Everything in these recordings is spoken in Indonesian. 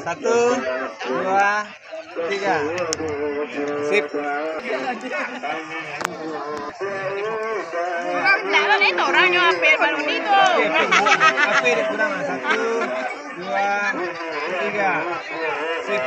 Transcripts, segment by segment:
Satu, dua, tiga. Sip. Lah ini orangnya apel balon itu. Apel kurang. Satu, dua, tiga. Sip.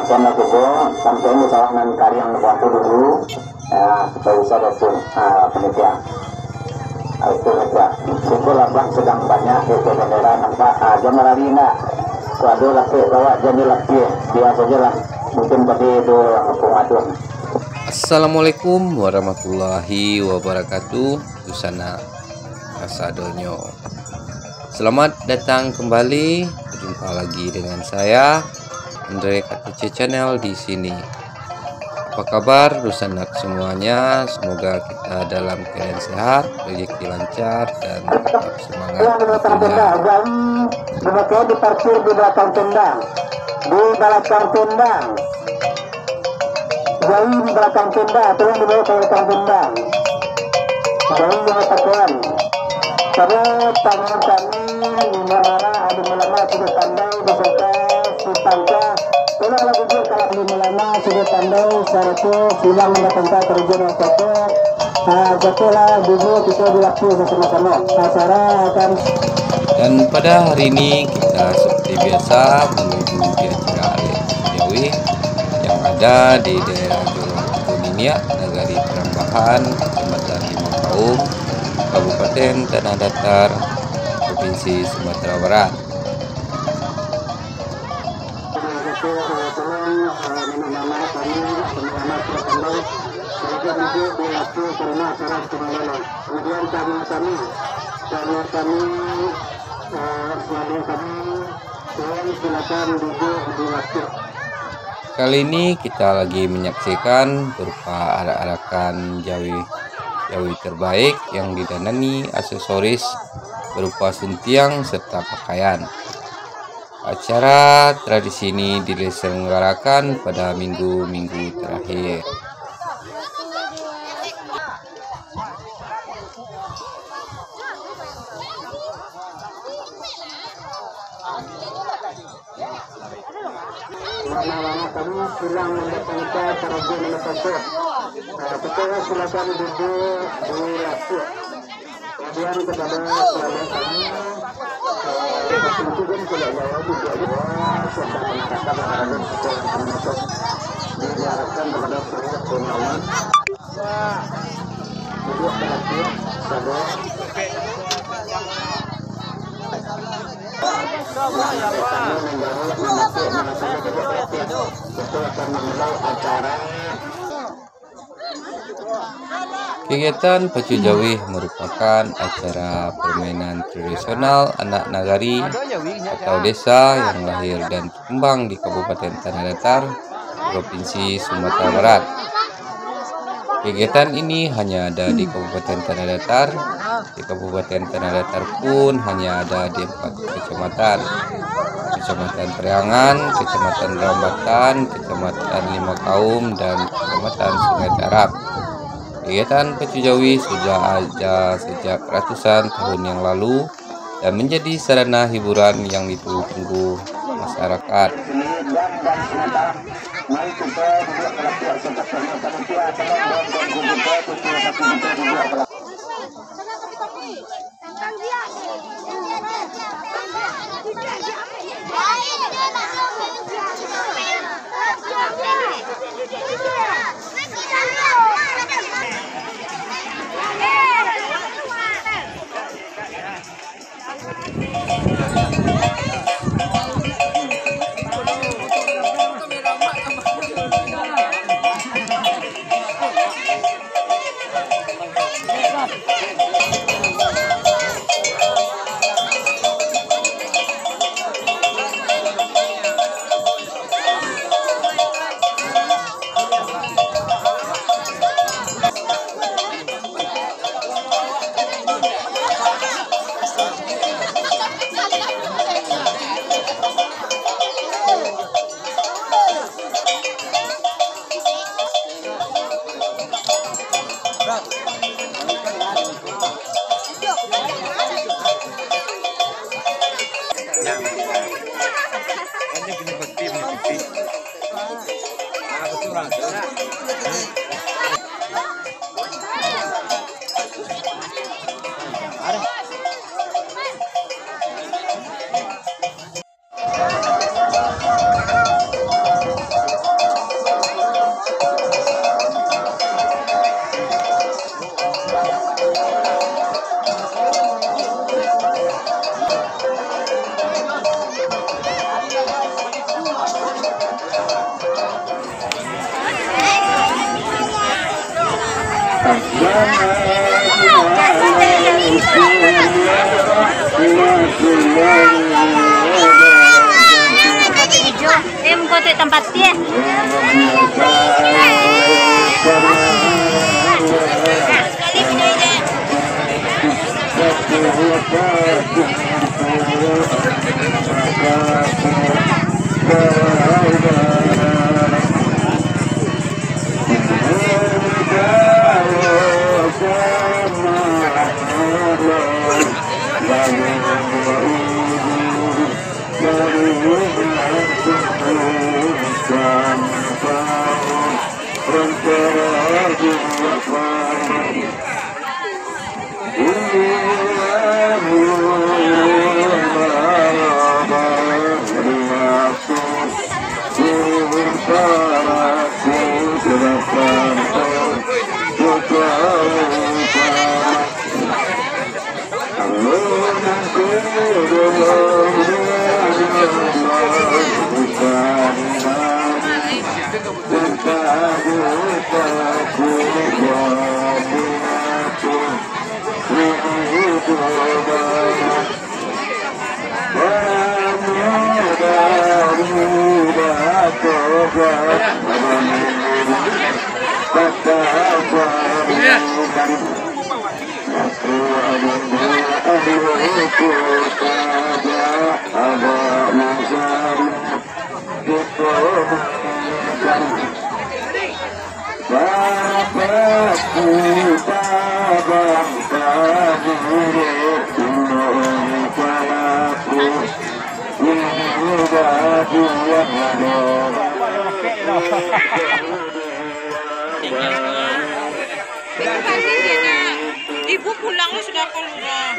Karena itu sampai ini salah mencari yang waktu dulu supaya bisa betul penelitian itu aja. Syukur labang sedang banyak itu bendera nampak jangan lari nak suatu laki bawa jadi laki biasa saja lah mungkin tadi itu pengadun. Assalamualaikum warahmatullahi wabarakatuh. Busana Kasadonyo. Selamat datang kembali, berjumpa lagi dengan saya Andre KTC Channel di sini. Apa kabar Dusanak semuanya? Semoga kita dalam keadaan sehat, rezeki lancar dan tetap semangat tentunya. Mereka diparkir di belakang tendang, di belakang tendang. Jauh di belakang tendang, tolong dibawa ke belakang tendang. Jauh mengatakan, pada tangan kami dimana ada melama sudah tandai beserta si tangka. Tolong lagu kalau di melama sudah tandai seharusnya silang mendatangkan terjun foto. Jatuhlah dulu kita dilakukan bersama-sama. Acara akan. Dan pada hari ini kita seperti biasa menuju di acara Jawi yang ada di daerah Jolong Kuninia, Nagari Perambahan, Kecamatan Limakaum, Kabupaten Tanah Datar, Provinsi Sumatera Barat. Kali ini kita lagi menyaksikan berupa arak-arakan Jawi terbaik yang didanani aksesoris berupa suntiang serta pakaian. Acara tradisi ini diselenggarakan pada minggu-minggu terakhir. Lama-lama kami silang mendatangkan terjun menetasuk. Ketua silakan duduk di laku. Kemudian kepada selama kami pertunjukan tidak jauh juga serta penangkapan terhadap ketua termasuk diharapkan kepada seluruh pengawan. Duduk ke laku, sabar. Kegiatan Pacu Jawi merupakan acara permainan tradisional anak nagari atau desa yang lahir dan berkembang di Kabupaten Tanah Datar, Provinsi Sumatera Barat. Kegiatan ini hanya ada di Kabupaten Tanah Datar. Di Kabupaten Tanah Datar pun hanya ada di 4 kecamatan: Kecamatan Priangan, Kecamatan Rambatan, Kecamatan Limakaum, dan Kecamatan Sungai Tarap. Kegiatan Pacu Jawi sudah ada sejak ratusan tahun yang lalu dan menjadi sarana hiburan yang ditunggu masyarakat. Tempat dia. Ibu pulangnya sudah keluar.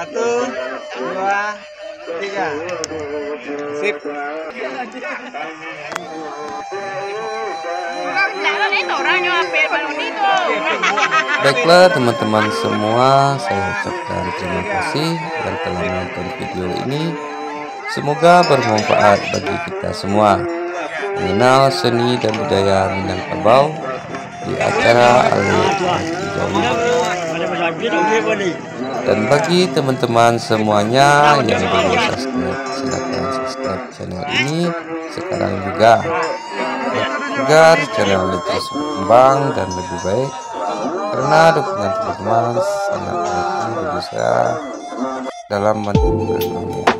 Satu, dua, tiga. Sip. Baiklah teman-teman semua, saya ucapkan terima kasih yang telah menonton video ini. Semoga bermanfaat bagi kita semua mengenal seni dan budaya Minangkabau di acara Alih-Alih. Dan bagi teman-teman semuanya yang belum subscribe, silakan subscribe channel ini sekarang juga agar channel ini terus berkembang dan lebih baik, karena dukungan teman-teman sangat penting bagi saya dalam menunjukkan